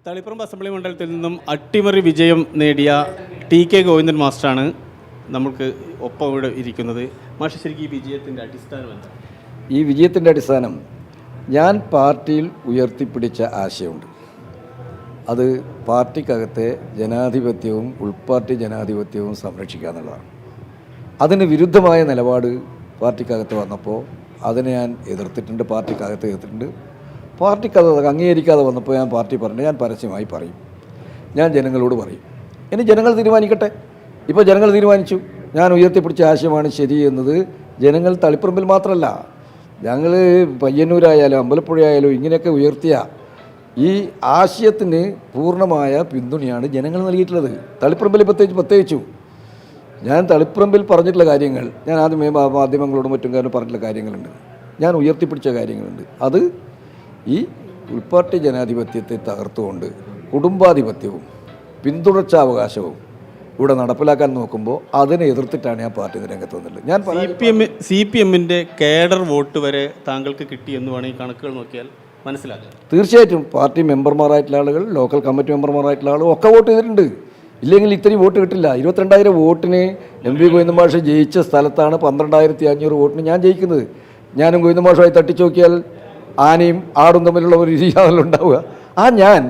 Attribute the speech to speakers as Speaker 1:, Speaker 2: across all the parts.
Speaker 1: Taliparamba assembly മണ്ഡലത്തിൽ നിന്നും അട്ടിമറി വിജയം നേടിയ TK ഗോവിന്ദൻ മാസ്റ്ററാണ് നമുക്ക് ഒപ്പം ഇവിടെ ഇരിക്കുന്നത്. മാഷ് ശരിക്കും ഈ വിജയത്തിൻ്റെ അടിസ്ഥാനം എന്താണ്?
Speaker 2: ഈ വിജയത്തിൻ്റെ അടിസ്ഥാനം ഞാൻ പാർട്ടിയിൽ ഉയർത്തിപ്പിടിച്ച ആശയമുണ്ട്. അത് പാർട്ടിക്കകത്തെ ജനാധിപത്യവും ഉൾപാർട്ടി ജനാധിപത്യവും സംരക്ഷിക്കുക എന്നുള്ളതാണ്. അതിന് വിരുദ്ധമായ നിലപാട് പാർട്ടിക്കകത്ത് വന്നപ്പോൾ അതിനെ ഞാൻ എതിർത്തിട്ടുണ്ട്, പാർട്ടിക്കകത്ത് എതിർത്തിട്ടുണ്ട്. പാർട്ടിക്കകത്ത് അംഗീകരിക്കാതെ വന്നപ്പോൾ ഞാൻ പാർട്ടി പറഞ്ഞു, ഞാൻ പരസ്യമായി പറയും, ഞാൻ ജനങ്ങളോട് പറയും. ഇനി ജനങ്ങൾ തീരുമാനിക്കട്ടെ. ഇപ്പോൾ ജനങ്ങൾ തീരുമാനിച്ചു, ഞാൻ ഉയർത്തിപ്പിടിച്ച ആശയമാണ് ശരി എന്നത്. ജനങ്ങൾ തളിപ്പറമ്പിൽ മാത്രമല്ല, ഞങ്ങൾ പയ്യന്നൂരായാലും അമ്പലപ്പുഴയായാലും ഇങ്ങനെയൊക്കെ ഉയർത്തിയ ഈ ആശയത്തിന് പൂർണ്ണമായ പിന്തുണയാണ് ജനങ്ങൾ നൽകിയിട്ടുള്ളത്. തളിപ്പറമ്പിൽ പ്രത്യേകിച്ചു ഞാൻ തളിപ്പറമ്പിൽ പറഞ്ഞിട്ടുള്ള കാര്യങ്ങൾ, ഞാൻ ആദ്യമേ മാധ്യമങ്ങളോടും മറ്റും കാരണം പറഞ്ഞിട്ടുള്ള കാര്യങ്ങളുണ്ട്, ഞാൻ ഉയർത്തിപ്പിടിച്ച കാര്യങ്ങളുണ്ട്. അത് ഈ ഉൾപാർട്ടി ജനാധിപത്യത്തെ തകർത്തുകൊണ്ട് കുടുംബാധിപത്യവും പിന്തുടർച്ചാവകാശവും ഇവിടെ നടപ്പിലാക്കാൻ നോക്കുമ്പോൾ അതിനെ എതിർത്തിട്ടാണ് ഞാൻ പാർട്ടി രംഗത്ത് വന്നിട്ടുള്ളത്. ഞാൻ
Speaker 1: CPM-ന്റെ കേഡർ വോട്ട് വരെ താങ്കൾക്ക് കിട്ടിയെന്ന് വേണമെങ്കിൽ കണക്കുകൾ നോക്കിയാൽ മനസ്സിലാക്കാം.
Speaker 2: തീർച്ചയായിട്ടും പാർട്ടി മെമ്പർമാരായിട്ടുള്ള ആളുകൾ, ലോക്കൽ കമ്മിറ്റി മെമ്പർമാരായിട്ടുള്ള ആളുകൾ ഒക്കെ വോട്ട് ചെയ്തിട്ടുണ്ട്. ഇല്ലെങ്കിൽ ഇത്രയും വോട്ട് കിട്ടില്ല. 22,000 വോട്ടിന് MV ഗോവിന്ദൻ മാഷ് ജയിച്ച സ്ഥലത്താണ് 12,500 വോട്ടിന് ഞാൻ ജയിക്കുന്നത്. ഞാനും ഗോവിന്ദൻ മാഷുമായി തട്ടിച്ചു നോക്കിയാൽ ആനയും ആടും തമ്മിലുള്ള ഒരു രീതിയാണല്ലോ ഉണ്ടാവുക. ഞാൻ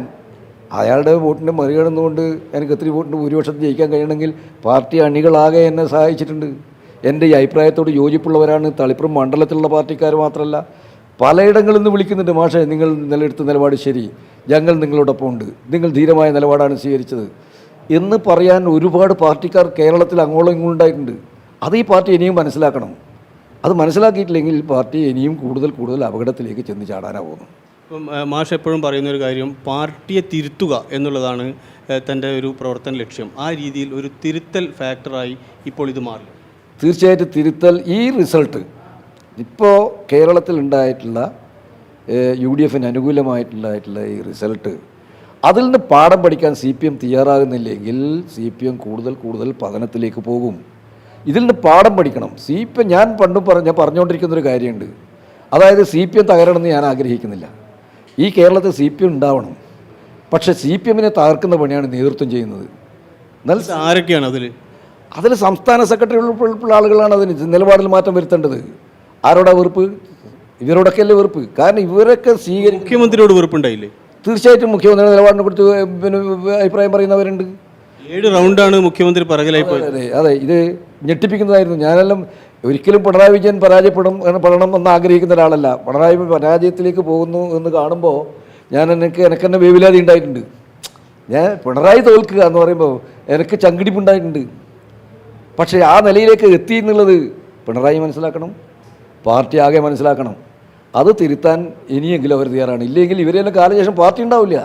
Speaker 2: അയാളുടെ വോട്ടിനെ മറികടന്നുകൊണ്ട് എനിക്ക് എത്ര വോട്ടിന് ഭൂരിപക്ഷത്തിൽ ജയിക്കാൻ കഴിയണമെങ്കിൽ പാർട്ടി അണികളാകെ എന്നെ സഹായിച്ചിട്ടുണ്ട്. എൻ്റെ ഈ അഭിപ്രായത്തോട് യോജിപ്പുള്ളവരാണ് തളിപ്പറമ്പ് മണ്ഡലത്തിലുള്ള പാർട്ടിക്കാർ മാത്രമല്ല, പലയിടങ്ങളിൽ നിന്ന് വിളിക്കുന്നുണ്ട്. മാഷേ, നിങ്ങൾ നിലയെടുത്ത നിലപാട് ശരി, ഞങ്ങൾ നിങ്ങളോടൊപ്പം ഉണ്ട്, നിങ്ങൾ ധീരമായ നിലപാടാണ് സ്വീകരിച്ചത് എന്ന് പറയാൻ ഒരുപാട് പാർട്ടിക്കാർ കേരളത്തിൽ അങ്ങോളം ഇങ്ങോട്ടും ഉണ്ടായിട്ടുണ്ട്. അത് ഈ പാർട്ടി ഇനിയും മനസ്സിലാക്കണം. അത് മനസ്സിലാക്കിയിട്ടില്ലെങ്കിൽ പാർട്ടി ഇനിയും കൂടുതൽ അപകടത്തിലേക്ക് ചെന്ന് ചാടാനാ പോകുന്നു.
Speaker 1: ഇപ്പം മാഷ് എപ്പോഴും പറയുന്നൊരു കാര്യം പാർട്ടിയെ തിരുത്തുക എന്നുള്ളതാണ് തൻ്റെ ഒരു പ്രവർത്തന ലക്ഷ്യം. ആ രീതിയിൽ ഒരു തിരുത്തൽ ഫാക്ടറായി ഇപ്പോൾ ഇത് മാറി.
Speaker 2: തീർച്ചയായിട്ടും തിരുത്തൽ. ഈ റിസൾട്ട് ഇപ്പോൾ കേരളത്തിൽ ഉണ്ടായിട്ടുള്ള UDFന് അനുകൂലമായിട്ടുള്ള ഈ റിസൾട്ട്, അതിൽ നിന്ന് പാഠം പഠിക്കാൻ CPM തയ്യാറാകുന്നില്ലെങ്കിൽ CPM കൂടുതൽ പതനത്തിലേക്ക് പോകും. ഇതിൽ നിന്ന് പാഠം പഠിക്കണം. ഞാൻ പറഞ്ഞുകൊണ്ടിരിക്കുന്നൊരു കാര്യമുണ്ട്. അതായത് CPM തകരണമെന്ന് ഞാൻ ആഗ്രഹിക്കുന്നില്ല. ഈ കേരളത്തിൽ CPM ഉണ്ടാവണം. പക്ഷേ CPM-നെ തകർക്കുന്ന പണിയാണ് നേതൃത്വം ചെയ്യുന്നത്.
Speaker 1: ആരൊക്കെയാണ് അതിൽ
Speaker 2: സംസ്ഥാന സെക്രട്ടറി ഉൾപ്പെടെ ആളുകളാണ് അതിന് നിലപാടിൽ മാറ്റം വരുത്തേണ്ടത്. ആരോടാ വെറുപ്പ്? ഇവരോടൊക്കെ അല്ലേ വെറുപ്പ്? കാരണം ഇവരൊക്കെ
Speaker 1: മുഖ്യമന്ത്രിയോട് വെറുപ്പുണ്ടായില്ലേ?
Speaker 2: തീർച്ചയായിട്ടും മുഖ്യമന്ത്രിയുടെ നിലപാടിനെ കുറിച്ച് അഭിപ്രായം പറയുന്നവരുണ്ട്.
Speaker 1: 7 റൗണ്ടാണ് മുഖ്യമന്ത്രി പറകലായി പോയത്.
Speaker 2: അതെ, ഇത് ഞെട്ടിപ്പിക്കുന്നതായിരുന്നു. ഞാനെല്ലാം ഒരിക്കലും പിണറായി വിജയൻ പരാജയപ്പെടണം എന്ന് ആഗ്രഹിക്കുന്ന ഒരാളല്ല. പിണറായി പരാജയത്തിലേക്ക് പോകുന്നു എന്ന് കാണുമ്പോൾ എനിക്കെന്നെ വേവലാതി ഉണ്ടായിട്ടുണ്ട്. ഞാൻ പിണറായി തോൽക്കുക എന്ന് പറയുമ്പോൾ എനിക്ക് ചങ്കിടിപ്പുണ്ടായിട്ടുണ്ട്. പക്ഷേ ആ നിലയിലേക്ക് എത്തി എന്നുള്ളത് പിണറായി മനസ്സിലാക്കണം, പാർട്ടി ആകെ മനസ്സിലാക്കണം. അത് തിരുത്താൻ ഇനിയെങ്കിലും അവർ തയ്യാറാണ്. ഇല്ലെങ്കിൽ ഇവരെല്ലാം കാലശേഷം പാർട്ടി ഉണ്ടാവില്ല.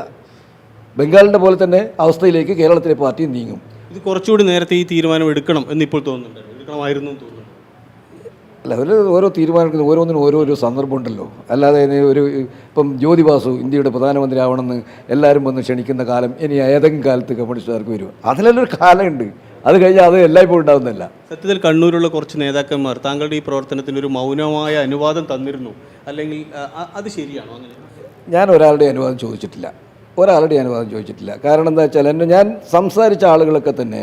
Speaker 2: ബംഗാളിൻ്റെ പോലെ തന്നെ അവസ്ഥയിലേക്ക് കേരളത്തിലെ പാർട്ടി നീങ്ങും.
Speaker 1: ഇത് കുറച്ചുകൂടി നേരത്തെ ഈ തീരുമാനം എടുക്കണം എന്നിപ്പോൾ തോന്നുന്നുണ്ട്. എടുക്കണമായിരുന്നു തോന്നുന്നു.
Speaker 2: അല്ല, ഓരോ തീരുമാനം ഓരോന്നിനും ഓരോരോ സന്ദർഭമുണ്ടല്ലോ. അല്ലാതെ ഇപ്പം ജ്യോതി ബാസു ഇന്ത്യയുടെ പ്രധാനമന്ത്രി ആവണമെന്ന് എല്ലാവരും വന്ന് ക്ഷണിക്കുന്ന കാലം ഇനി ഏതെങ്കിലും കാലത്ത് കമ്മ്യൂണിസ്റ്റുകാർക്ക് വരും. അതിലെല്ലാം ഒരു കാലമുണ്ട്. അത് കഴിഞ്ഞാൽ അത് എല്ലായ്പ്പോഴും ഉണ്ടാകുന്നില്ല.
Speaker 1: സത്യത്തിൽ കണ്ണൂരുള്ള കുറച്ച് നേതാക്കന്മാർ താങ്കളുടെ ഈ പ്രവർത്തനത്തിന് ഒരു മൗനമായ അനുവാദം തന്നിരുന്നു, അല്ലെങ്കിൽ അത് ശരിയാണോ? അങ്ങനെ
Speaker 2: ഞാൻ ഒരാളുടെ അനുവാദം ചോദിച്ചിട്ടില്ല. കാരണം എന്താ വെച്ചാൽ ഞാൻ സംസാരിച്ച ആളുകളൊക്കെ തന്നെ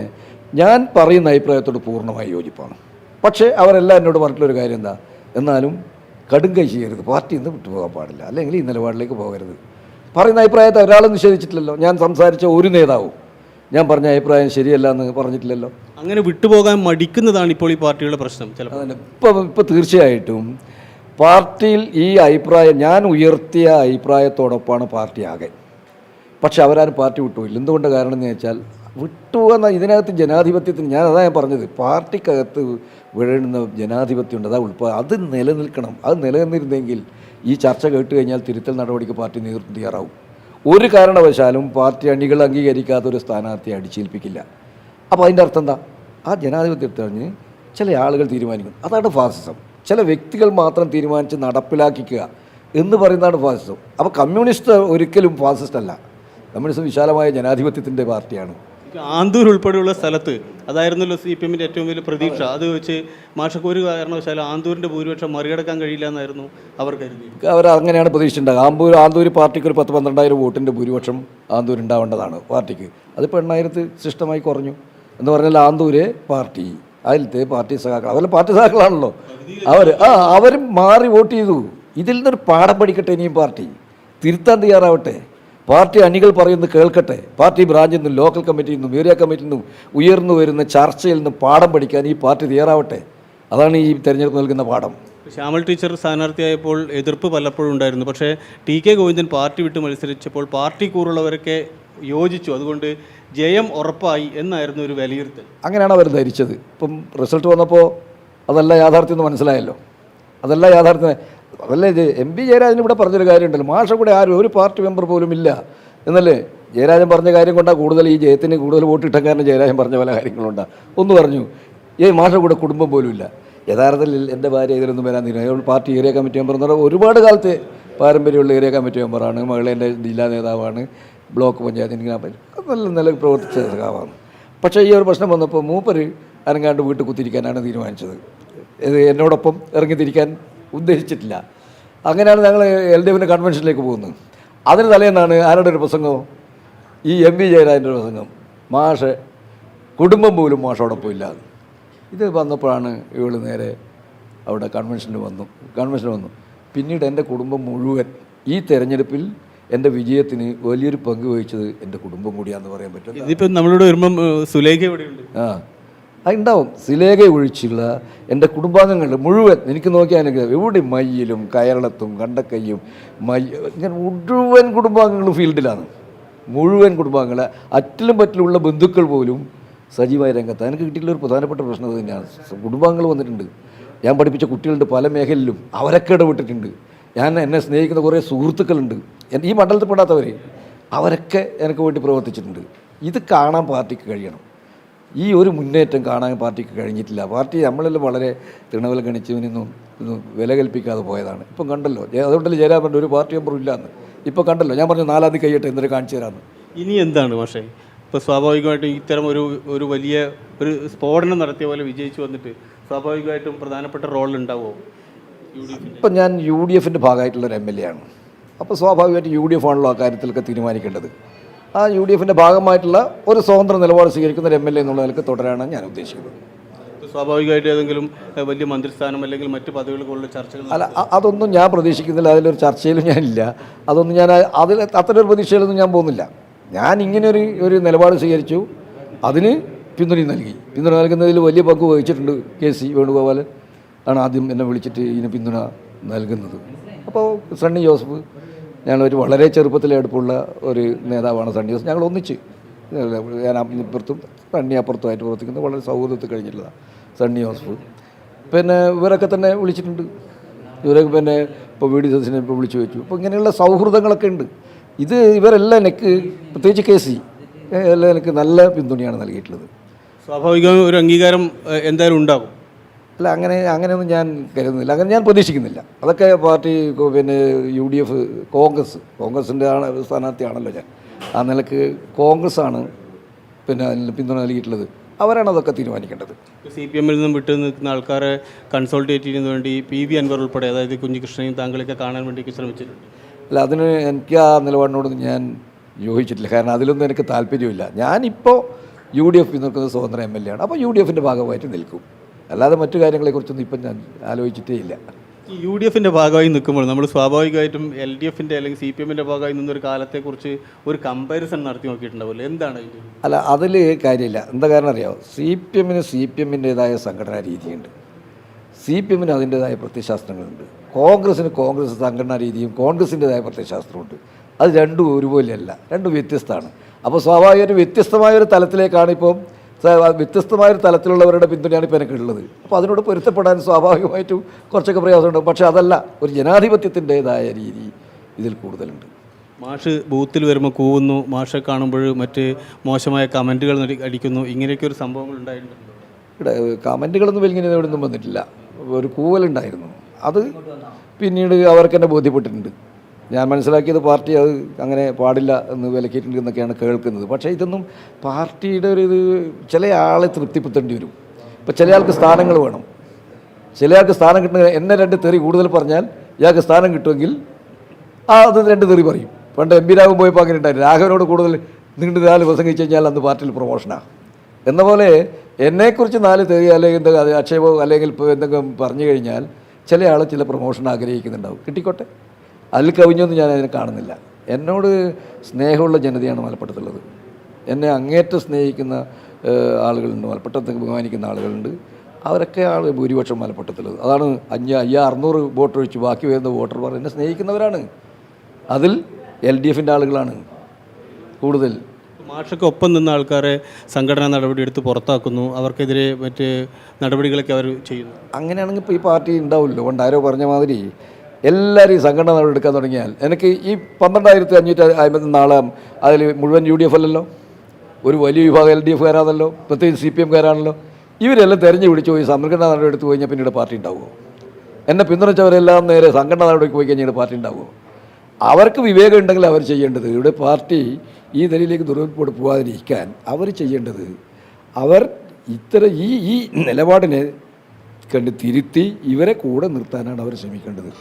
Speaker 2: ഞാൻ പറയുന്ന അഭിപ്രായത്തോട് പൂർണ്ണമായി യോജിപ്പാണ്. പക്ഷേ അവരെല്ലാം എന്നോട് പറഞ്ഞിട്ടുള്ളൊരു കാര്യം എന്താ, എന്നാലും കടുങ്കൈ ചെയ്യരുത്, പാർട്ടിയിൽ നിന്ന് വിട്ടുപോകാൻ പാടില്ല, അല്ലെങ്കിൽ ഈ നിലപാടിലേക്ക് പോകരുത്. പറയുന്ന അഭിപ്രായത്തെ ഒരാളും നിഷേധിച്ചിട്ടില്ലല്ലോ. ഞാൻ സംസാരിച്ച ഒരു നേതാവും ഞാൻ പറഞ്ഞ അഭിപ്രായം ശരിയല്ല എന്ന് പറഞ്ഞിട്ടില്ലല്ലോ.
Speaker 1: അങ്ങനെ വിട്ടുപോകാൻ മടിക്കുന്നതാണ് ഇപ്പോൾ ഈ പാർട്ടിയുടെ പ്രശ്നം. ചിലപ്പോൾ
Speaker 2: ഇപ്പോൾ തീർച്ചയായിട്ടും പാർട്ടിയിൽ ഈ അഭിപ്രായം, ഞാൻ ഉയർത്തിയ അഭിപ്രായത്തോടൊപ്പമാണ് പാർട്ടി ആകെ. പക്ഷെ അവരാരും പാർട്ടി വിട്ടുപോയില്ല. എന്തുകൊണ്ട് കാരണം എന്ന് വെച്ചാൽ വിട്ടുപോകുന്ന ഇതിനകത്ത് ജനാധിപത്യത്തിന് അതാ ഞാൻ പറഞ്ഞത്, പാർട്ടിക്കകത്ത് വീഴുന്ന ജനാധിപത്യം ഉണ്ട്. അത് നിലനിൽക്കണം. അത് നിലനിന്നിരുന്നെങ്കിൽ ഈ ചർച്ച കേട്ട് കഴിഞ്ഞാൽ തിരുത്തൽ നടപടിക്ക് പാർട്ടി നേതൃത്വം തയ്യാറാവും. ഒരു കാരണവശാലും പാർട്ടി അണികൾ അംഗീകരിക്കാത്ത ഒരു സ്ഥാനാർത്ഥിയെ അടിച്ചേൽപ്പിക്കില്ല. അപ്പോൾ അതിൻ്റെ അർത്ഥം എന്താ? ആ ജനാധിപത്യത്തിന് ചില ആളുകൾ തീരുമാനിക്കും. അതാണ് ഫാസിസം. ചില വ്യക്തികൾ മാത്രം തീരുമാനിച്ച് നടപ്പിലാക്കിക്കുക എന്ന് പറയുന്നതാണ് ഫാസിസം. അപ്പോൾ കമ്മ്യൂണിസ്റ്റ് ഒരിക്കലും ഫാസിസ്റ്റ് അല്ല. കമ്മ്യൂണിസം വിശാലമായ ജനാധിപത്യത്തിൻ്റെ പാർട്ടിയാണ്.
Speaker 1: ആന്തൂർ ഉൾപ്പെടെയുള്ള സ്ഥലത്ത് അതായിരുന്നല്ലോ CPM ഏറ്റവും വലിയ പ്രതീക്ഷ. അത് വെച്ച് മാഷക്ക് ഒരു കാരണവശാലും ആന്തൂരിൻ്റെ ഭൂരിപക്ഷം മറികടക്കാൻ കഴിയില്ല എന്നായിരുന്നു അവർ കരുതിയത്.
Speaker 2: അവർ അങ്ങനെയാണ് പ്രതീക്ഷിച്ചിട്ടുണ്ടാകുക. ആന്തൂർ പാർട്ടിക്ക് ഒരു 10-12,000 വോട്ടിൻ്റെ ഭൂരിപക്ഷം ആന്തൂർ ഉണ്ടാവേണ്ടതാണ് പാർട്ടിക്ക്. അതിപ്പോൾ 8,000 ശിഷ്ടമായി കുറഞ്ഞു എന്ന് പറഞ്ഞാൽ ആന്തൂര് പാർട്ടി അതിലത്തെ പാർട്ടി സഖാക്കൾ അവരുടെ പാർട്ടി സഖാക്കളാണല്ലോ അവർ മാറി വോട്ട് ചെയ്തു. ഇതിൽ നിന്നൊരു പാഠം പഠിക്കട്ടെ ഇനിയും പാർട്ടി തിരുത്താൻ തയ്യാറാവട്ടെ. പാർട്ടി അണികൾ പറയുന്നത് കേൾക്കട്ടെ. പാർട്ടി ബ്രാഞ്ചിൽ നിന്നും ലോക്കൽ കമ്മിറ്റിയിൽ നിന്നും ഏരിയ കമ്മിറ്റിയിൽ നിന്നും ഉയർന്നു വരുന്ന ചർച്ചയിൽ നിന്നും പാഠം പഠിക്കാൻ ഈ പാർട്ടി തയ്യാറാവട്ടെ. അതാണ് ഈ തെരഞ്ഞെടുപ്പ് നൽകുന്ന പാഠം.
Speaker 1: ശ്യാമൾ ടീച്ചർ സ്ഥാനാർത്ഥിയായപ്പോൾ എതിർപ്പ് പലപ്പോഴും ഉണ്ടായിരുന്നു. പക്ഷേ TK ഗോവിന്ദൻ പാർട്ടി വിട്ട് മത്സരിച്ചപ്പോൾ പാർട്ടി കൂറുള്ളവരൊക്കെ യോജിച്ചു. അതുകൊണ്ട് ജയം ഉറപ്പായി എന്നായിരുന്നു ഒരു വിലയിരുത്തൽ.
Speaker 2: അങ്ങനെയാണ് അവർ ധരിച്ചത്. ഇപ്പം റിസൾട്ട് വന്നപ്പോൾ അതല്ല യാഥാർത്ഥ്യം എന്ന് മനസ്സിലായല്ലോ. അതല്ല യാഥാർത്ഥ്യം. അതല്ലേ MP ജയരാജൻ ഇവിടെ പറഞ്ഞൊരു കാര്യമുണ്ടല്ലോ, മാഷ കൂടെ ആരും ഒരു പാർട്ടി മെമ്പർ പോലും ഇല്ല എന്നല്ലേ ജയരാജൻ പറഞ്ഞ കാര്യം കൊണ്ടാണ് കൂടുതൽ ഈ ജയത്തിന് കൂടുതൽ വോട്ട് കിട്ടാൻ കാരണം ജയരാജൻ പറഞ്ഞ പല കാര്യങ്ങളുണ്ടാണ്. ഒന്ന് പറഞ്ഞു മാഷ കൂടെ കുടുംബം പോലും ഇല്ല. യഥാർത്ഥത്തിൽ എൻ്റെ ഭാര്യ ഇതിലൊന്നും വരാൻ തീരുമാനം. പാർട്ടി ഏരിയ കമ്മിറ്റി മെമ്പർ എന്ന് പറഞ്ഞാൽ ഒരുപാട് കാലത്തെ പാരമ്പര്യമുള്ള ഏരിയ കമ്മിറ്റി മെമ്പറാണ്. മകളേൻ്റെ ജില്ലാ നേതാവാണ്. ബ്ലോക്ക് പഞ്ചായത്തിന് നല്ല പ്രവർത്തിച്ച സഖാവാണ്. പക്ഷേ ഈ ഒരു പ്രശ്നം വന്നപ്പോൾ മൂപ്പര് അനങ്ങാണ്ട് വീട്ടിൽ കുത്തിരിക്കാനാണ് തീരുമാനിച്ചത്. എന്നോടൊപ്പം ഇറങ്ങിത്തിരിക്കാൻ ഉദ്ദേശിച്ചിട്ടില്ല. അങ്ങനെയാണ് ഞങ്ങൾ LDFിൻ്റെ കൺവെൻഷനിലേക്ക് പോകുന്നത്. അതിന് തലേന്നാണ് ആരുടെ ഒരു പ്രസംഗം, ഈ MP ജയരാജൻ്റെ പ്രസംഗം. മാഷ് കുടുംബം പോലും മാഷോടൊപ്പം ഇല്ല. ഇത് വന്നപ്പോഴാണ് ഇവൾ നേരെ അവിടെ കൺവെൻഷന് വന്നു. പിന്നീട് എൻ്റെ കുടുംബം മുഴുവൻ ഈ തെരഞ്ഞെടുപ്പിൽ എൻ്റെ വിജയത്തിന് വലിയൊരു പങ്ക് വഹിച്ചത് എൻ്റെ കുടുംബം കൂടിയാണെന്ന് പറയാൻ പറ്റും.
Speaker 1: ഇതിപ്പോൾ നമ്മളോട് വരുമ്പം സുലേഖ എവിടെയുണ്ട്?
Speaker 2: അതുണ്ടാവും. സിലേഖ ഒഴിച്ചുള്ള എൻ്റെ കുടുംബാംഗങ്ങൾ മുഴുവൻ എനിക്ക് നോക്കിയാൽ എവിടെ മയ്യിലും കയറളത്തും കണ്ടക്കയ്യും ഇങ്ങനെ മുഴുവൻ കുടുംബാംഗങ്ങളും ഫീൽഡിലാണ്. മുഴുവൻ കുടുംബാംഗങ്ങൾ അറ്റിലും പറ്റിലുള്ള ബന്ധുക്കൾ പോലും സജീവമായ രംഗത്ത്. എനിക്ക് കിട്ടിയിട്ടുള്ള ഒരു പ്രധാനപ്പെട്ട പ്രശ്നം അത് തന്നെയാണ്. കുടുംബാംഗങ്ങൾ വന്നിട്ടുണ്ട്. ഞാൻ പഠിപ്പിച്ച കുട്ടികളുണ്ട് പല മേഖലയിലും, അവരൊക്കെ ഇടപെട്ടിട്ടുണ്ട്. എന്നെ സ്നേഹിക്കുന്ന കുറേ സുഹൃത്തുക്കളുണ്ട് ഈ മണ്ഡലത്തിൽ പെടാത്തവർ, അവരൊക്കെ എനിക്ക് വേണ്ടി പ്രവർത്തിച്ചിട്ടുണ്ട്. ഇത് കാണാൻ പാർട്ടിക്ക് കഴിയണം. ഈ ഒരു മുന്നേറ്റം കാണാൻ പാർട്ടിക്ക് കഴിഞ്ഞിട്ടില്ല. പാർട്ടി നമ്മളെല്ലാം വളരെ തൃണവൽഗണിച്ചവനൊന്നും വില കൽപ്പിക്കാതെ പോയതാണ്. ഇപ്പം കണ്ടല്ലോ, അതുകൊണ്ടല്ലേ ജയരാജൻ പറഞ്ഞ ഒരു പാർട്ടി മെമ്പറും ഇല്ലാന്ന്. ഇപ്പം കണ്ടല്ലോ, ഞാൻ പറഞ്ഞു 4-ാം തീയതി കഴിയട്ടെ എന്നിട്ട് കാണിച്ചു തരാമെന്ന്.
Speaker 1: ഇനി എന്താണ് പക്ഷേ ഇപ്പോൾ സ്വാഭാവികമായിട്ടും ഇത്തരം ഒരു വലിയ ഒരു സ്ഫോടനം നടത്തിയ പോലെ വിജയിച്ചു വന്നിട്ട് സ്വാഭാവികമായിട്ടും പ്രധാനപ്പെട്ട റോൾ ഉണ്ടാവുമോ?
Speaker 2: ഇപ്പം ഞാൻ UDFിൻ്റെ ഭാഗമായിട്ടുള്ളൊരു MLA ആണ്. അപ്പോൾ സ്വാഭാവികമായിട്ട് UDF ആണല്ലോ ആ കാര്യത്തിലൊക്കെ തീരുമാനിക്കേണ്ടത്. ആ UDFിൻ്റെ ഭാഗമായിട്ടുള്ള ഒരു സ്വതന്ത്ര നിലപാട് സ്വീകരിക്കുന്ന ഒരു MLA എന്നുള്ള നിലക്ക് തുടരാനാണ് ഞാൻ ഉദ്ദേശിക്കുന്നത്.
Speaker 1: സ്വാഭാവികമായിട്ട് ഏതെങ്കിലും വലിയ മന്ത്രിസ്ഥാനം അല്ലെങ്കിൽ മറ്റ് പദവികൾക്കുള്ള ചർച്ചകൾ
Speaker 2: അല്ല, അതൊന്നും ഞാൻ പ്രതീക്ഷിക്കുന്നില്ല. അതിലൊരു ചർച്ചയിലും ഞാനില്ല. അതൊന്നും ഞാൻ അത്തരമൊരു പ്രതീക്ഷയിലൊന്നും ഞാൻ പോകുന്നില്ല. ഞാൻ ഇങ്ങനെ ഒരു നിലപാട് സ്വീകരിച്ചു, അതിന് പിന്തുണ നൽകുന്നതിൽ വലിയ പങ്ക് വഹിച്ചിട്ടുണ്ട് KC വേണുഗോപാലൻ ആണ് ആദ്യം എന്നെ വിളിച്ചിട്ട് ഇതിന് പിന്തുണ നൽകുന്നത്. അപ്പോൾ സണ്ണി ജോസഫ്, ഞങ്ങളൊരു വളരെ ചെറുപ്പത്തിലെ അടുപ്പുള്ള ഒരു നേതാവാണ് സണ്ണി ജോസഫ്. ഞങ്ങൾ ഒന്നിച്ച്, ഞാൻ ഇപ്പുറത്തും സണ്ണി അപ്പുറത്തുമായിട്ട് പ്രവർത്തിക്കുന്നത് വളരെ സൗഹൃദത്തിൽ കഴിഞ്ഞിട്ടുള്ളതാണ് സണ്ണി ജോസഫ്. പിന്നെ ഇവരൊക്കെ തന്നെ വിളിച്ചിട്ടുണ്ട്. ഇവരൊക്കെ പിന്നെ ഇപ്പോൾ VD സദസ്സിനെ ഇപ്പോൾ വിളിച്ചു വെച്ചു. അപ്പോൾ ഇങ്ങനെയുള്ള സൗഹൃദങ്ങളൊക്കെ ഉണ്ട്. ഇവരെല്ലാം എനിക്ക്, പ്രത്യേകിച്ച് KC എല്ലാം എനിക്ക് നല്ല പിന്തുണയാണ് നൽകിയിട്ടുള്ളത്.
Speaker 1: സ്വാഭാവികമായി ഒരു അംഗീകാരം എന്തായാലും ഉണ്ടാകും.
Speaker 2: അല്ല, അങ്ങനെയൊന്നും ഞാൻ കരുതുന്നില്ല, അങ്ങനെ ഞാൻ പ്രതീക്ഷിക്കുന്നില്ല. അതൊക്കെ പാർട്ടി പിന്നെ UDF കോൺഗ്രസിൻ്റെ സ്ഥാനാർത്ഥിയാണല്ലോ ഞാൻ. ആ നിലക്ക് കോൺഗ്രസ്സാണ് പിന്നെ അതിന് പിന്തുണ നൽകിയിട്ടുള്ളത്. അവരാണ് അതൊക്കെ തീരുമാനിക്കേണ്ടത്.
Speaker 1: CPMൽ നിന്നും വിട്ടു നിൽക്കുന്ന ആൾക്കാരെ കൺസൾട്ടേറ്റ് ചെയ്യുന്നതിന് വേണ്ടി PV അൻവർ ഉൾപ്പെടെ, അതായത് കുഞ്ഞികൃഷ്ണനെയും താങ്കളെയൊക്കെ കാണാൻ വേണ്ടി ശ്രമിച്ചിട്ടുണ്ട്.
Speaker 2: അല്ല, അതിന് എനിക്ക് ആ നിലപാടിനോടൊന്നും ഞാൻ യോജിച്ചിട്ടില്ല. കാരണം അതിലൊന്നും എനിക്ക് താല്പര്യമില്ല. ഞാനിപ്പോൾ UDF നിൽക്കുന്ന സ്വതന്ത്ര MLA ആണ്. അപ്പോൾ UDFിൻ്റെ ഭാഗമായിട്ട് നിൽക്കും. അല്ലാതെ മറ്റു കാര്യങ്ങളെക്കുറിച്ചൊന്നും ഇപ്പം ഞാൻ ആലോചിച്ചിട്ടേ ഇല്ല.
Speaker 1: ഈ UDFിൻ്റെ ഭാഗമായി നിൽക്കുമ്പോൾ നമ്മൾ സ്വാഭാവികമായിട്ടും LDFിൻ്റെ അല്ലെങ്കിൽ CPMൻ്റെ ഭാഗമായി നിന്നൊരു കാലത്തെക്കുറിച്ച് ഒരു കമ്പാരിസൺ നടത്തി നോക്കിയിട്ടുണ്ടാവില്ല. എന്താണ് ഇത്?
Speaker 2: അല്ല, അതിൽ കാര്യമില്ല. എന്താ കാരണം അറിയാമോ? CPMൻ്റേതായ സംഘടനാ രീതിയുണ്ട്, CPMന് അതിൻ്റേതായ പ്രത്യയശാസ്ത്രങ്ങളുണ്ട്, കോൺഗ്രസ്സിന് കോൺഗ്രസ് സംഘടനാ രീതിയും കോൺഗ്രസിൻ്റേതായ പ്രത്യയശാസ്ത്രമുണ്ട്. അത് രണ്ടും ഒരുപോലെയല്ല, രണ്ടും വ്യത്യസ്തമാണ്. അപ്പോൾ സ്വാഭാവികമായിട്ടും വ്യത്യസ്തമായൊരു തലത്തിലേക്കാണ് ഇപ്പം വ്യത്യസ്തമായൊരു തലത്തിലുള്ളവരുടെ പിന്തുണയാണ് ഇപ്പോൾ എനിക്കുള്ളത്. അപ്പോൾ അതിനോട് പൊരുത്തപ്പെടാൻ സ്വാഭാവികമായിട്ടും കുറച്ചൊക്കെ പ്രയാസമുണ്ട്. പക്ഷേ അതല്ല, ഒരു ജനാധിപത്യത്തിൻ്റേതായ രീതി ഇതിൽ കൂടുതലുണ്ട്.
Speaker 1: മാഷ് ബൂത്തിൽ വരുമ്പോൾ കൂവുന്നു, മാഷെ കാണുമ്പോൾ മറ്റ് മോശമായ കമൻറ്റുകൾ അടിക്കുന്നു, ഇങ്ങനെയൊക്കെ ഒരു സംഭവങ്ങൾ ഉണ്ടായിട്ടുണ്ട്.
Speaker 2: ഇവിടെ കമൻറ്റുകളൊന്നും വലിയ ഇവിടെ ഒന്നും വന്നിട്ടില്ല. ഒരു കൂവലുണ്ടായിരുന്നു. അത് പിന്നീട് അവർക്ക് തന്നെ ബോധ്യപ്പെട്ടിട്ടുണ്ട്. ഞാൻ മനസ്സിലാക്കിയത് പാർട്ടി അത് അങ്ങനെ പാടില്ല എന്ന് വിലക്കിയിട്ടുണ്ട് എന്നൊക്കെയാണ് കേൾക്കുന്നത്. പക്ഷേ ഇതൊന്നും പാർട്ടിയുടെ ഒരു ഇത് ചില ആളെ തൃപ്തിപ്പെടുത്തേണ്ടി വരും. ഇപ്പോൾ ചില ആൾക്ക് സ്ഥാനങ്ങൾ വേണം, ചില ആൾക്ക് സ്ഥാനം കിട്ടുന്ന എന്നെ 2 തെറി കൂടുതൽ പറഞ്ഞാൽ ഇയാൾക്ക് സ്ഥാനം കിട്ടുമെങ്കിൽ അത് 2 തെറി പറയും. പണ്ട് എം പി രാഘവൻ പോയപ്പോൾ അങ്ങനെ ഉണ്ടായിരുന്നു. രാഘവനോട് കൂടുതൽ നീണ്ട് 4 ദിവസം കഴിച്ച് കഴിഞ്ഞാൽ അന്ന് പാർട്ടിയിൽ പ്രൊമോഷനാണ് എന്ന പോലെ എന്നെക്കുറിച്ച് 4 തെറി അല്ലെങ്കിൽ എന്തെങ്കിലും ആക്ഷേപമോ അല്ലെങ്കിൽ ഇപ്പോൾ എന്തെങ്കിലും പറഞ്ഞു കഴിഞ്ഞാൽ ചില ആൾ ചില പ്രൊമോഷൻ ആഗ്രഹിക്കുന്നുണ്ടാവും. കിട്ടിക്കോട്ടെ, അതിൽ കവിഞ്ഞൊന്നും ഞാൻ അതിനെ കാണുന്നില്ല. എന്നോട് സ്നേഹമുള്ള ജനതയാണ് മലപ്പുറത്തുള്ളത്. എന്നെ അങ്ങേറ്റം സ്നേഹിക്കുന്ന ആളുകളുണ്ട്, മലപ്പുറത്ത് ബഹുമാനിക്കുന്ന ആളുകളുണ്ട്. അവരൊക്കെ ഭൂരിപക്ഷം മലപ്പുറത്തുള്ളത്. അതാണ് 600 വോട്ട് ഒഴിച്ച് ബാക്കി വരുന്ന വോട്ടർമാർ എന്നെ സ്നേഹിക്കുന്നവരാണ്. അതിൽ LDFൻ്റെ ആളുകളാണ് കൂടുതൽ.
Speaker 1: മാഷൊക്കെ ഒപ്പം നിന്ന ആൾക്കാരെ സംഘടനാ നടപടി എടുത്ത് പുറത്താക്കുന്നു, അവർക്കെതിരെ മറ്റ് നടപടികളൊക്കെ അവർ ചെയ്യുന്നു.
Speaker 2: അങ്ങനെയാണെങ്കിൽ ഇപ്പോൾ ഈ പാർട്ടി ഉണ്ടാവില്ലല്ലോ. കൊണ്ട് ആരോ പറഞ്ഞ മാതിരി എല്ലാവരും ഈ സംഘടന നടപടി എടുക്കാൻ തുടങ്ങിയാൽ എനിക്ക് ഈ 12,550 ആളെ അതിൽ മുഴുവൻ UDF അല്ലല്ലോ, ഒരു വലിയ വിഭാഗം LDFകാരാണല്ലോ, പ്രത്യേകിച്ച് CPMകാരാണല്ലോ. ഇവരെല്ലാം തെരഞ്ഞു പിടിച്ച് പോയി സംഘടനാ നടപടി എടുത്ത് പോയി കഴിഞ്ഞാൽ പിന്നീട് പാർട്ടി ഉണ്ടാവുമോ? എന്നെ പിന്തുണച്ചവരെല്ലാം നേരെ സംഘടനാ നടപടിക്ക് പോയി കഴിഞ്ഞാൽ പാർട്ടി ഉണ്ടാവുമോ? അവർക്ക് വിവേകം ഉണ്ടെങ്കിൽ അവർ ചെയ്യേണ്ടത്, ഇവിടെ പാർട്ടി ഈ നിലയിലേക്ക് ദുർബലപ്പെട്ട് പോകാതിരിക്കാൻ അവർ ചെയ്യേണ്ടത്, അവർ ഈ നിലപാടിനെ കണ്ട് തിരുത്തി ഇവരെ കൂടെ നിർത്താനാണ് അവർ ശ്രമിക്കേണ്ടത്.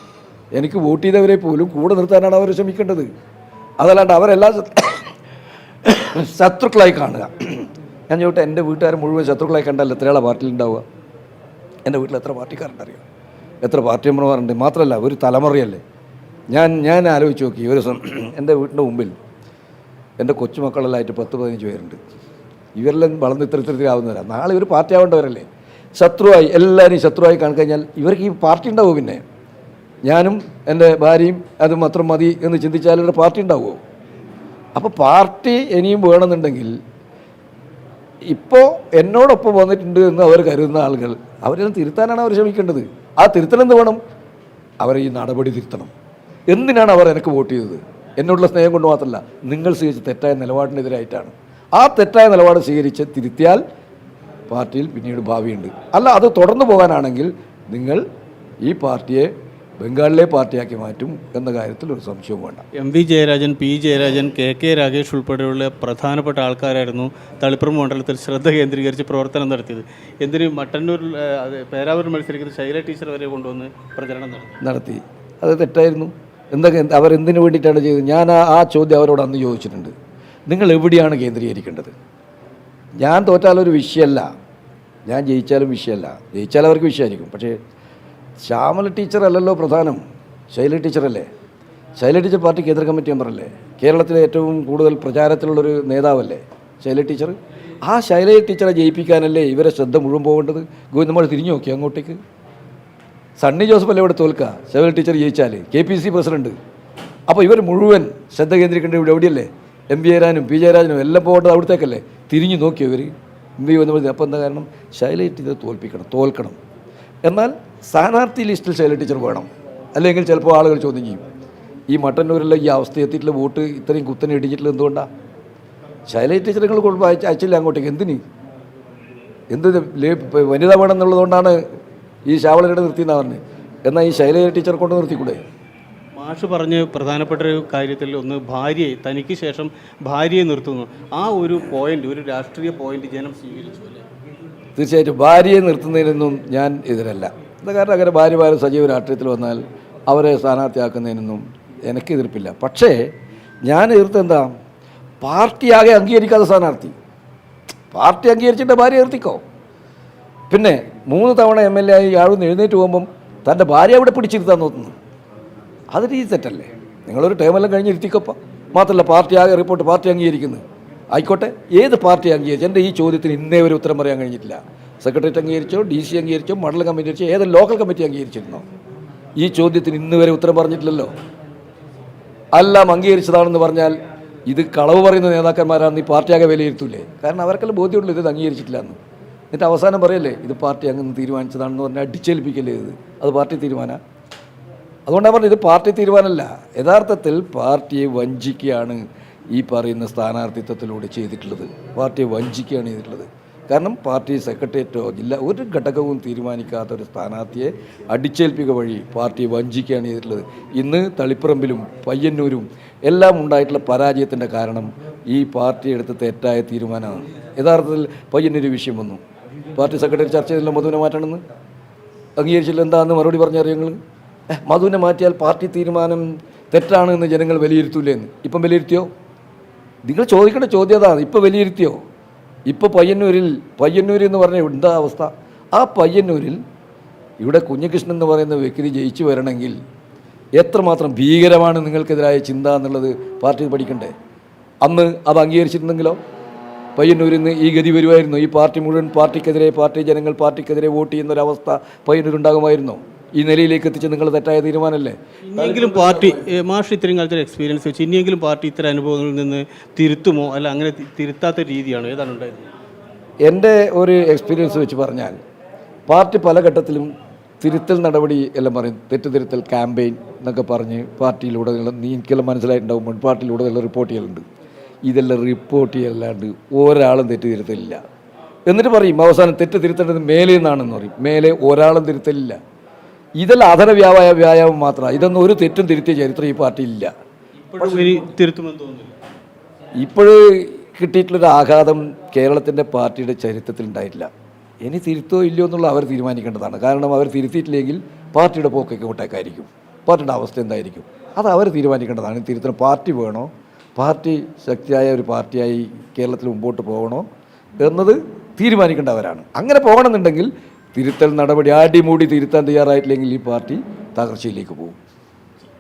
Speaker 2: എനിക്ക് വോട്ട് ചെയ്തവരെ പോലും കൂടെ നിർത്താനാണ് അവർ ശ്രമിക്കേണ്ടത്. അതല്ലാണ്ട് അവരെല്ലാം ശത്രുക്കളായി കാണുക. ഞാൻ ചോദിട്ടെ, എൻ്റെ വീട്ടുകാർ മുഴുവൻ ശത്രുക്കളായി കണ്ടാൽ എത്രയാളാണ് പാർട്ടിയിൽ ഉണ്ടാവുക? എൻ്റെ വീട്ടിൽ എത്ര പാർട്ടിക്കാരുണ്ടറിയോ? എത്ര പാർട്ടി മെമ്പർമാരുണ്ട്? മാത്രമല്ല ഒരു തലമുറയല്ലേ. ഞാൻ ആലോചിച്ച് നോക്കി, ഒരു എൻ്റെ വീട്ടിൻ്റെ മുമ്പിൽ എൻ്റെ കൊച്ചുമക്കളെല്ലാമായിട്ട് 10-15 പേരുണ്ട്. ഇവരെല്ലാം വളർന്ന് ഇത്തരത്തിലാവുന്നവരാണ്. നാളെ ഇവർ പാർട്ടി ആവേണ്ടവരല്ലേ? ശത്രുവായി എല്ലാവരും ശത്രുവായി കാണിക്കഴിഞ്ഞാൽ ഇവർക്ക് ഈ പാർട്ടി ഉണ്ടാവുമോ? പിന്നെ ഞാനും എൻ്റെ ഭാര്യയും അത് മാത്രം മതി എന്ന് ചിന്തിച്ചാൽ ഇവിടെ പാർട്ടി ഉണ്ടാവുമോ? അപ്പോൾ പാർട്ടി ഇനിയും വേണമെന്നുണ്ടെങ്കിൽ ഇപ്പോൾ എന്നോടൊപ്പം വന്നിട്ടുണ്ട് എന്ന് അവർ കരുതുന്ന ആളുകൾ, അവരെല്ലാം തിരുത്താനാണ് അവർ ശ്രമിക്കേണ്ടത്. ആ തിരുത്തലെന്ത് വേണം? അവർ ഈ നടപടി തിരുത്തണം. എന്തിനാണ് അവർ എനിക്ക് വോട്ട് ചെയ്തത്? എന്നോടുള്ള സ്നേഹം കൊണ്ട് മാത്രമല്ല, നിങ്ങൾ സ്വീകരിച്ച തെറ്റായ നിലപാടിനെതിരായിട്ടാണ്. ആ തെറ്റായ നിലപാട് സ്വീകരിച്ച് തിരുത്തിയാൽ പാർട്ടിയിൽ പിന്നീട് ഭാവിയുണ്ട്. അല്ല, അത് തുടർന്നു പോകാനാണെങ്കിൽ നിങ്ങൾ ഈ പാർട്ടിയെ ബംഗാളിലെ പാർട്ടിയാക്കി മാറ്റും എന്ന കാര്യത്തിൽ ഒരു സംശയവും വേണ്ട.
Speaker 1: MV Jayarajan, P Jayarajan, KK Ragesh ഉൾപ്പെടെയുള്ള പ്രധാനപ്പെട്ട ആൾക്കാരായിരുന്നു തളിപ്പറമ്പ് മണ്ഡലത്തിൽ ശ്രദ്ധ കേന്ദ്രീകരിച്ച് പ്രവർത്തനം നടത്തിയത്. എന്തിന് മട്ടന്നൂരിൽ പേരാവൂരിൽ മത്സരിക്കുന്ന ശൈല ടീച്ചർ വരെ കൊണ്ടുവന്ന് പ്രചരണം നടത്തി.
Speaker 2: അത് തെറ്റായിരുന്നു. എന്തൊക്കെ അവരെന്തിനു വേണ്ടിയിട്ടാണ് ചെയ്തത്? ഞാൻ ആ ചോദ്യം അവരോട് അന്ന് ചോദിച്ചിട്ടുണ്ട്. നിങ്ങൾ എവിടെയാണ് കേന്ദ്രീകരിക്കേണ്ടത്? ഞാൻ തോറ്റാലൊരു വിഷയമല്ല, ഞാൻ ജയിച്ചാലും വിഷയമല്ല. ജയിച്ചാൽ അവർക്ക് വിഷയമായിരിക്കും. പക്ഷേ ശ്യാമല ടീച്ചർ അല്ലല്ലോ പ്രധാനം, ശൈല ടീച്ചറല്ലേ. ശൈല ടീച്ചർ പാർട്ടി കേന്ദ്ര കമ്മിറ്റി മെമ്പറല്ലേ? കേരളത്തിലെ ഏറ്റവും കൂടുതൽ പ്രചാരത്തിലുള്ളൊരു നേതാവല്ലേ ശൈല ടീച്ചർ? ആ ശൈല ടീച്ചറെ ജയിപ്പിക്കാനല്ലേ ഇവരെ ശ്രദ്ധ മുഴുവൻ പോകേണ്ടത്? നമ്മൾ തിരിഞ്ഞു നോക്കി അങ്ങോട്ടേക്ക്. സണ്ണി ജോസഫ് അല്ലേ ഇവിടെ തോൽക്കുക ശൈല ടീച്ചർ ജയിച്ചാൽ? KPC president. അപ്പോൾ ഇവർ മുഴുവൻ ശ്രദ്ധ കേന്ദ്രീകരിക്കേണ്ടത് ഇവിടെ എവിടെയല്ലേ? MV ജയരാജനും P ജയരാജനും എല്ലാം പോകേണ്ടത് അവിടത്തേക്കല്ലേ? തിരിഞ്ഞു നോക്കിയോ ഇവർ? MV വന്നു. അപ്പോൾ എന്താ കാരണം? ശൈല ടീച്ചർ തോൽക്കണം. എന്നാൽ സ്ഥാനാർത്ഥി ലിസ്റ്റിൽ ശൈല ടീച്ചർ വേണം. അല്ലെങ്കിൽ ചിലപ്പോൾ ആളുകൾ ചോദ്യം ചെയ്യും, ഈ മട്ടന്നൂരിലെ ഈ അവസ്ഥ എത്തിയിട്ടുള്ള വോട്ട് ഇത്രയും കുത്തനെ ഇടിച്ചിട്ടുള്ള എന്തുകൊണ്ടാണ്? ശൈല ടീച്ചർ നിങ്ങൾ കൊണ്ട് അയച്ചില്ല അങ്ങോട്ടേക്ക്. എന്ത് വനിത വേണമെന്നുള്ളതുകൊണ്ടാണ് ഈ ശാവളയുടെ നിർത്തിയെന്നാണ് പറഞ്ഞത്. എന്നാൽ ഈ ശൈല ടീച്ചർ കൊണ്ട് നിർത്തിക്കൂടെ?
Speaker 1: മാഷ് പറഞ്ഞ് പ്രധാനപ്പെട്ട ഒരു കാര്യത്തിൽ ഒന്ന്, ഭാര്യയെ തനിക്ക് ശേഷം ഭാര്യയെ നിർത്തുന്നു. ആ ഒരു പോയിന്റ്, ഒരു രാഷ്ട്രീയ പോയിന്റ് ജനം സ്വീകരിച്ചു അല്ലേ?
Speaker 2: തീർച്ചയായിട്ടും ഭാര്യയെ നിർത്തുന്നതിനൊന്നും ഞാൻ എതിരല്ല. എന്താ കാരണം, അങ്ങനെ ഭാര്യമാർ സജീവ രാഷ്ട്രീയത്തിൽ വന്നാൽ അവരെ സ്ഥാനാർത്ഥിയാക്കുന്നതിനൊന്നും എനിക്ക് എതിർപ്പില്ല. പക്ഷേ ഞാൻ എതിർത്തെന്താ, പാർട്ടിയാകെ അംഗീകരിക്കാത്ത സ്ഥാനാർത്ഥി. പാർട്ടി അംഗീകരിച്ചിട്ട് ഭാര്യ നിർത്തിക്കോ. പിന്നെ 3 തവണ MLA ആയി ആളുന്ന് എഴുന്നേറ്റ് പോകുമ്പം തൻ്റെ ഭാര്യ അവിടെ പിടിച്ചിരുത്താൻ നോക്കുന്നു. അത് രീതി തെറ്റല്ലേ? നിങ്ങളൊരു ടേമെല്ലാം കഴിഞ്ഞ് ഇരുത്തിക്കൊപ്പം. മാത്രമല്ല പാർട്ടിയാകെ റിപ്പോർട്ട് പാർട്ടി അംഗീകരിക്കുന്നത്. ആയിക്കോട്ടെ, ഏത് പാർട്ടി അംഗീകരിച്ചു? എൻ്റെ ഈ ചോദ്യത്തിന് ഇന്നേ ഒരു ഉത്തരം പറയാൻ കഴിഞ്ഞിട്ടില്ല. സെക്രട്ടേറിയറ്റ് അംഗീകരിച്ചോ, DC അംഗീകരിച്ചോ, മണ്ഡലം കമ്മിറ്റി അംഗീകരിച്ചോ, ഏത് ലോക്കൽ കമ്മിറ്റി അംഗീകരിച്ചിരുന്നോ? ഈ ചോദ്യത്തിന് ഇന്ന് വരെ ഉത്തരം പറഞ്ഞിട്ടില്ലല്ലോ. എല്ലാം അംഗീകരിച്ചതാണെന്ന് പറഞ്ഞാൽ ഇത് കളവ് പറയുന്ന നേതാക്കന്മാരാണെന്ന് ഈ പാർട്ടിയാകെ വിലയിരുത്തൂലേ? കാരണം അവർക്കെല്ലാം ബോധ്യമുള്ളൂ ഇത് അംഗീകരിച്ചിട്ടില്ല എന്ന്. എന്നിട്ട് അവസാനം പറയല്ലേ ഇത് പാർട്ടി അങ്ങനെ തീരുമാനിച്ചതാണെന്ന് പറഞ്ഞാൽ അടിച്ചേൽപ്പിക്കല്ലേ ഇത്? അത് പാർട്ടി തീരുമാനമാണ്. അതുകൊണ്ടാണ് പറഞ്ഞത് ഇത് പാർട്ടി തീരുമാനമല്ല. യഥാർത്ഥത്തിൽ പാർട്ടിയെ വഞ്ചിക്കുകയാണ് ഈ പറയുന്ന സ്ഥാനാർത്ഥിത്വത്തിലൂടെ ചെയ്തിട്ടുള്ളത്. പാർട്ടിയെ വഞ്ചിക്കുകയാണ് ചെയ്തിട്ടുള്ളത്. കാരണം പാർട്ടി സെക്രട്ടേറിയറ്റോ ജില്ല ഒരു ഘടകവും തീരുമാനിക്കാത്ത ഒരു സ്ഥാനാർത്ഥിയെ അടിച്ചേൽപ്പിക്കുക വഴി പാർട്ടി വഞ്ചിക്കുകയാണ് ചെയ്തിട്ടുള്ളത്. ഇന്ന് തളിപ്പറമ്പിലും പയ്യന്നൂരും എല്ലാം ഉണ്ടായിട്ടുള്ള പരാജയത്തിൻ്റെ കാരണം ഈ പാർട്ടി എടുത്ത തെറ്റായ തീരുമാനമാണ്. യഥാർത്ഥത്തിൽ പയ്യന്നൂർ വിഷയം വന്നു, പാർട്ടി സെക്രട്ടറി ചർച്ച ചെയ്തില്ല മധുവിനെ മാറ്റണമെന്ന്, അംഗീകരിച്ചില്ല. എന്താണെന്ന് മറുപടി പറഞ്ഞറിയാം നിങ്ങൾ? മധുവിനെ മാറ്റിയാൽ പാർട്ടി തീരുമാനം തെറ്റാണ് എന്ന് ജനങ്ങൾ വിലയിരുത്തൂലേ എന്ന്. ഇപ്പം വിലയിരുത്തിയോ? നിങ്ങൾ ചോദിക്കേണ്ട ചോദ്യം അതാണ്. ഇപ്പോൾ വിലയിരുത്തിയോ? ഇപ്പോൾ പയ്യന്നൂർ എന്ന് പറഞ്ഞാൽ എന്താ അവസ്ഥ? ആ പയ്യന്നൂരിൽ ഇവിടെ കുഞ്ഞികൃഷ്ണൻ എന്ന് പറയുന്ന വ്യക്തി ജയിച്ചു വരണമെങ്കിൽ എത്രമാത്രം ഭീകരമാണ് നിങ്ങൾക്കെതിരായ ചിന്ത എന്നുള്ളത് പാർട്ടി പഠിക്കണ്ടേ? അന്ന് അത് അംഗീകരിച്ചിരുന്നെങ്കിലോ പയ്യന്നൂരിൽ നിന്ന് ഈ ഗതി വരുമായിരുന്നു? ഈ പാർട്ടി മുഴുവൻ പാർട്ടിക്കെതിരെ, ജനങ്ങൾ പാർട്ടിക്കെതിരെ വോട്ട് ചെയ്യുന്നൊരവസ്ഥ പയ്യന്നൂരുണ്ടാകുമായിരുന്നോ? ഈ നിലയിലേക്ക് എത്തിച്ച് നിങ്ങൾ തെറ്റായ തീരുമാനമല്ലേ?
Speaker 1: ഇനിയെങ്കിലും പാർട്ടി മാഷ് ഇത്രയും കാലത്തെ എക്സ്പീരിയൻസ് വെച്ച് ഇനിയെങ്കിലും പാർട്ടി ഇത്തരം അനുഭവങ്ങളിൽ നിന്ന് തിരുത്തുമോ, അല്ല അങ്ങനെ തിരുത്താത്ത രീതിയാണോ, ഏതാണ് ഉണ്ടായിരുന്നത്? എൻ്റെ
Speaker 2: ഒരു എക്സ്പീരിയൻസ് വെച്ച് പറഞ്ഞാൽ പാർട്ടി പല ഘട്ടത്തിലും തിരുത്തൽ നടപടി എല്ലാം പറയും, തെറ്റുതിരുത്തൽ ക്യാമ്പയിൻ എന്നൊക്കെ പറഞ്ഞ് പാർട്ടിയിലൂടെ എനിക്കെല്ലാം മനസ്സിലായിട്ടുണ്ടാവും. പാർട്ടിയിലൂടെ റിപ്പോർട്ട് ചെയ്യലുണ്ട്. ഇതെല്ലാം റിപ്പോർട്ട് ചെയ്യല്ലാണ്ട് ഒരാളും തെറ്റ് തിരുത്തലില്ല. എന്നിട്ട് പറയും അവസാനം തെറ്റ് തിരുത്തേണ്ടത് മേലെ നിന്നാണെന്ന് പറയും. മേലെ ഒരാളും തിരുത്തലില്ല. ഇതെല്ലാം അധര വ്യായാമം മാത്രമാണ്. ഇതൊന്നും ഒരു തെറ്റും തിരുത്തിയ ചരിത്രം ഈ പാർട്ടിയിലില്ല. ഇപ്പോഴ് കിട്ടിയിട്ടുള്ളൊരു ആഘാതം കേരളത്തിൻ്റെ പാർട്ടിയുടെ ചരിത്രത്തിൽ ഉണ്ടായിട്ടില്ല. ഇനി തിരുത്തോ ഇല്ലയോ എന്നുള്ള അവർ തീരുമാനിക്കേണ്ടതാണ്. കാരണം അവർ തിരുത്തിയിട്ടില്ലെങ്കിൽ പാർട്ടിയുടെ പോക്കൊക്കെ ഒട്ടേക്കായിരിക്കും, പാർട്ടിയുടെ അവസ്ഥ എന്തായിരിക്കും അത് അവർ തീരുമാനിക്കേണ്ടതാണ്. തിരുത്തണം പാർട്ടി വേണോ, പാർട്ടി ശക്തിയായ ഒരു പാർട്ടിയായി കേരളത്തിൽ മുമ്പോട്ട് പോകണോ എന്നത് തീരുമാനിക്കേണ്ടവരാണ്. അങ്ങനെ പോകണമെന്നുണ്ടെങ്കിൽ തിരുത്തൽ നടപടി അടിമൂടി തിരുത്താൻ തയ്യാറായിട്ടില്ലെങ്കിൽ ഈ പാർട്ടി തകർച്ചയിലേക്ക് പോകും.